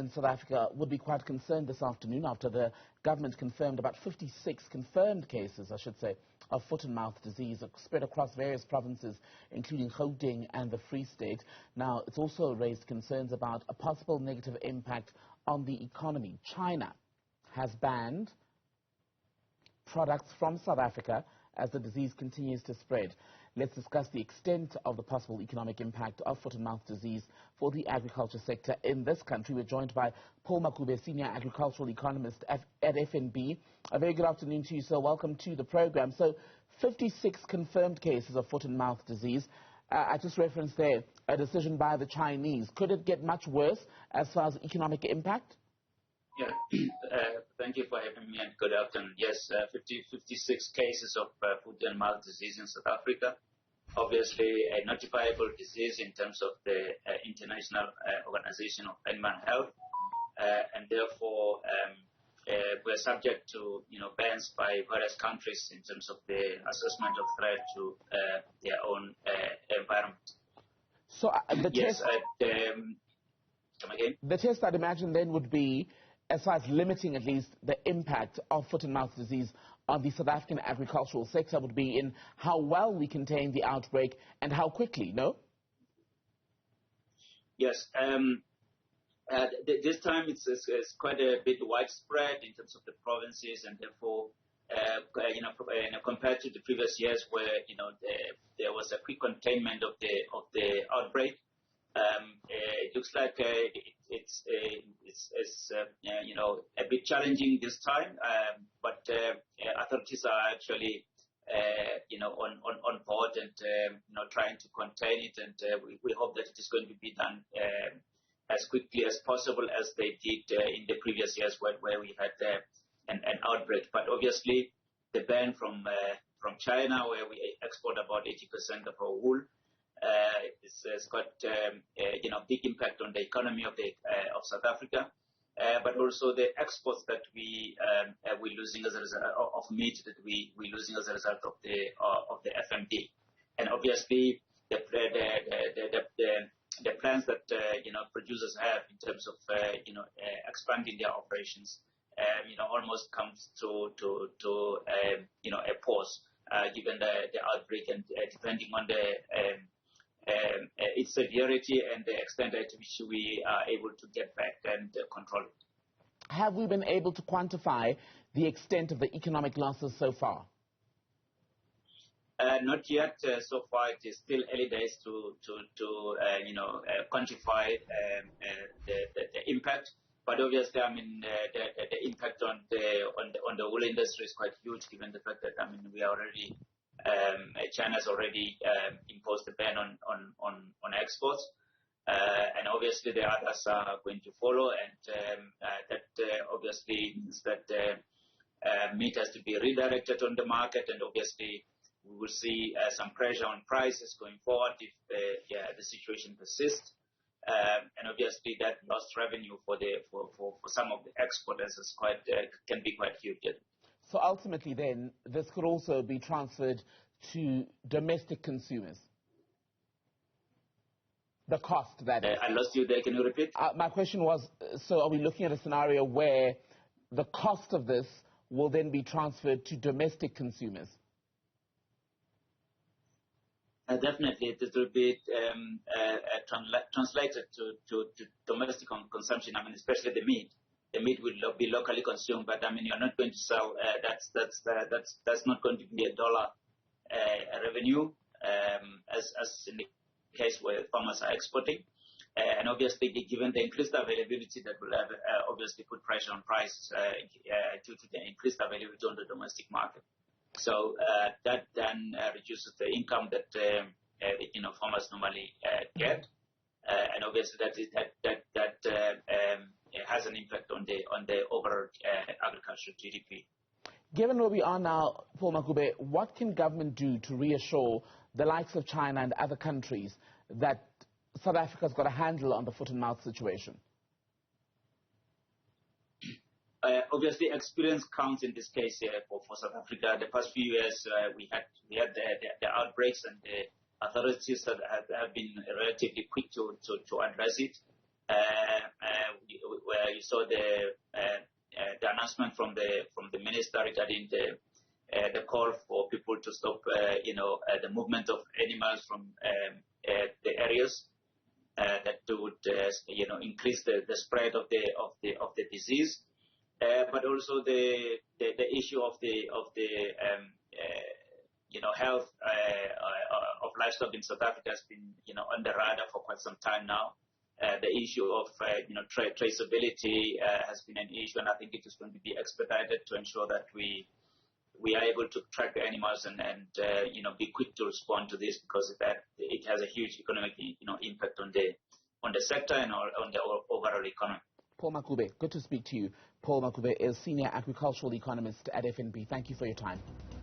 in South Africa would be quite concerned this afternoon after the government confirmed about 56 confirmed cases, I should say, of foot and mouth disease spread across various provinces, including Gauteng and the Free State. Now, it's also raised concerns about a possible negative impact on the economy. China has banned products from South Africa as the disease continues to spread. Let's discuss the extent of the possible economic impact of foot and mouth disease for the agriculture sector in this country. We're joined by Paul Makube, Senior Agricultural Economist at FNB. A very good afternoon to you, sir. Welcome to the program. So, 56 confirmed cases of foot and mouth disease. I just referenced there a decision by the Chinese. Could it get much worse as far as economic impact? Yeah, thank you for having me and good afternoon. Yes, 56 cases of foot and mouth disease in South Africa. Obviously, a notifiable disease in terms of the International Organization of Animal Health, and therefore we're subject to bans by various countries in terms of the assessment of threat to their own environment. So the test I'd imagine then would be, as far as limiting at least the impact of foot and mouth disease on the South African agricultural sector, would be in how well we contain the outbreak and how quickly, no? Yes. This time it's quite a bit widespread in terms of the provinces, and therefore, compared to the previous years where there was a quick containment of the outbreak. It looks like it's a bit challenging this time, but authorities are actually on board and trying to contain it, and we hope that it is going to be done as quickly as possible as they did in the previous years where we had an outbreak. But obviously, the ban from China, where we export about 80% of our wool, it's got big impact on the economy of South Africa, but also the exports that we're losing as a result of meat that we're losing as a result of the FNB, and obviously the plans that producers have in terms of expanding their operations almost comes to a pause given the outbreak, and depending on its severity and the extent at which we are able to get back and control it. Have we been able to quantify the extent of the economic losses so far? Not yet. So far, it is still early days to quantify the impact. But obviously, I mean, the impact on the wool industry is quite huge, given the fact that we are already China's already imposed a ban on exports, and obviously the others are going to follow, and that obviously means that meat has to be redirected on the market, and obviously we will see some pressure on prices going forward if the situation persists, and obviously that lost revenue for some of the exporters is can be quite huge. So ultimately then, this could also be transferred to domestic consumers. The cost, that is. I lost you there. Can you repeat? My question was, so are we looking at a scenario where the cost of this will then be transferred to domestic consumers? Definitely, it will be translated to domestic consumption. I mean, especially the meat. The meat will be locally consumed, but you're not going to sell. That's not going to be a dollar revenue, as in the case where farmers are exporting. And obviously, given the increased availability, that will have obviously put pressure on prices due to the increased availability on the domestic market. So that then reduces the income that farmers normally get, and obviously that has an impact on the overall agricultural GDP. Given where we are now, Paul Makube, what can government do to reassure the likes of China and other countries that South Africa's got a handle on the foot and mouth situation? Obviously, experience counts in this case for South Africa. The past few years, we had the outbreaks, and the authorities have been relatively quick to address it. you saw the announcement from the minister regarding the call for people to stop, the movement of animals from the areas that would, increase the spread of the disease. But also the issue of the health of livestock in South Africa has been on the radar for quite some time now. The issue of traceability has been an issue, and I think it is going to be expedited to ensure that we are able to track the animals and be quick to respond to this, because it has a huge economic impact on the sector and on the overall economy. Paul Makube, good to speak to you. Paul Makube is Senior Agricultural Economist at FNB. Thank you for your time.